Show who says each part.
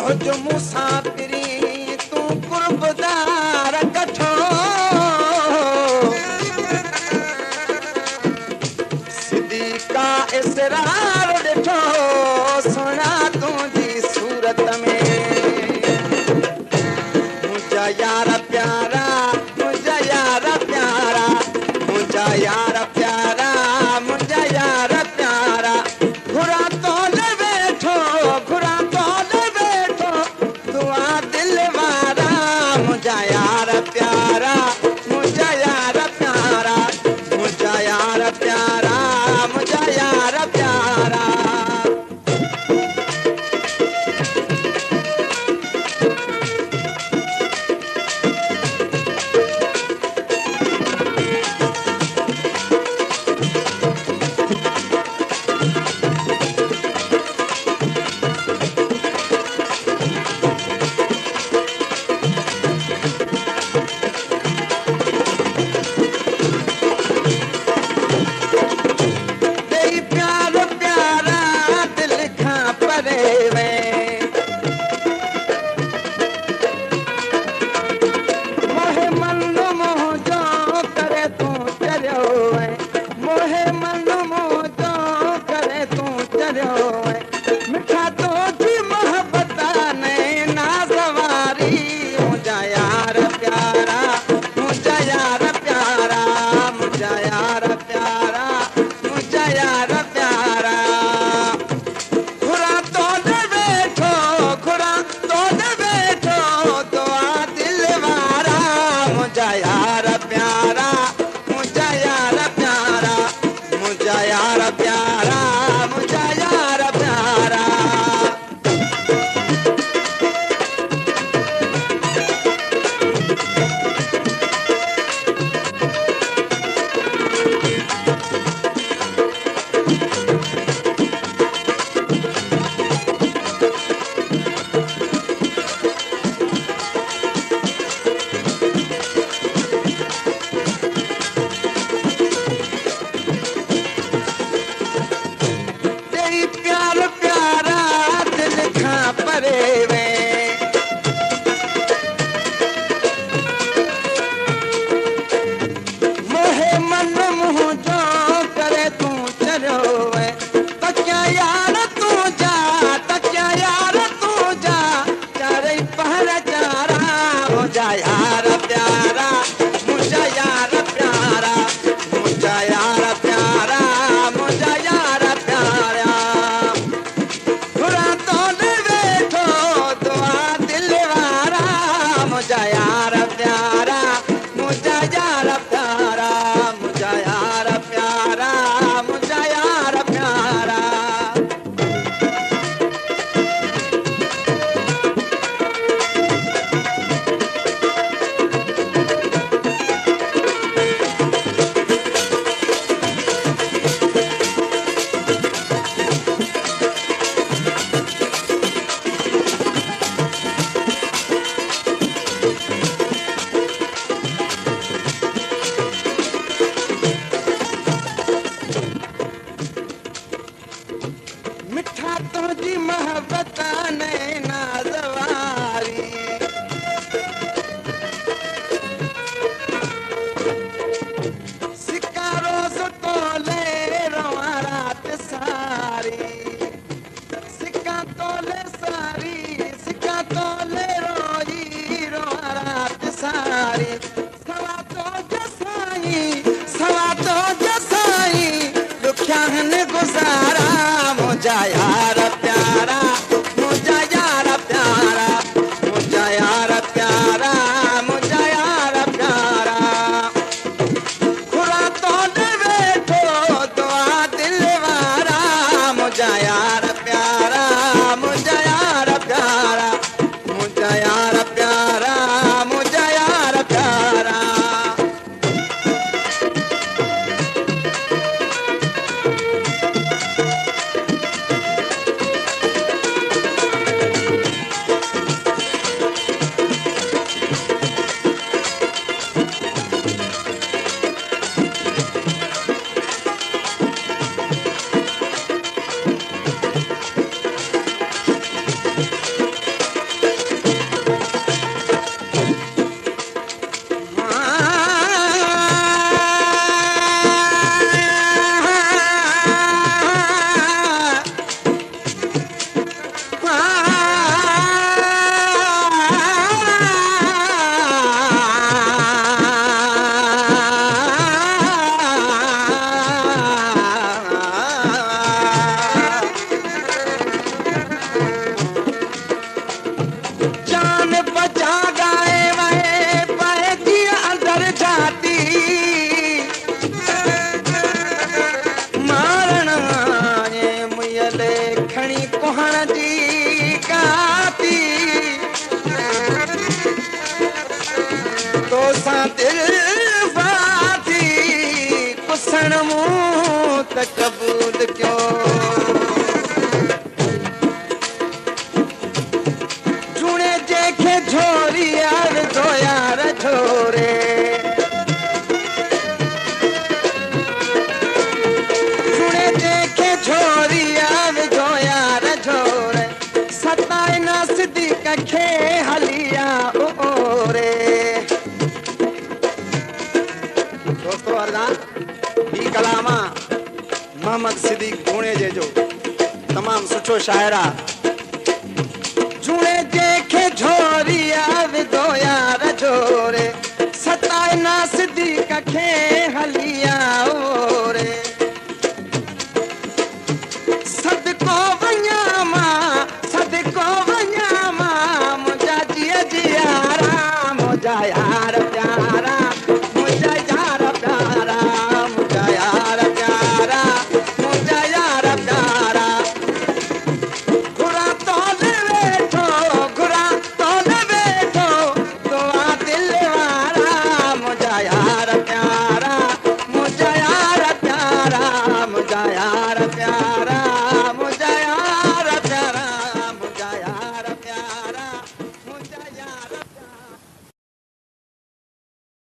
Speaker 1: मुझ मुसाफिरी तू कुर्बदार कठो सिद्धी का इसरार ॾिठो सुना तुझी सूरत में मुझा यार प्यारा मुझा यार प्यारा मुझा यार प्यारा मुझा यार प्यारा घुरा तो ले बैठो घुरा तो ले बैठो दुआ दिल वारा मुझा यार प्यारा मुझा यार प्यारा मुझा यार प्यारा मुझा यार प्यारा गुजारा मुझा यार प्यारा मुझा यार प्यारा त कबूल क्यों झूणे जेके झोरी यार दो यार झोरे झूणे जेके झोरी यार दो यार झोरे सताए ना सिद्दीक खे हलिया ओरे दोस्तों अर्दान ही कलामा मोहम्मद सिद्दीक झूणे जे जो तमाम सुठो शायर आ झूणे जेके झोरी आवे दो यार झोरे सताए ना सिद्दीक खे हलिया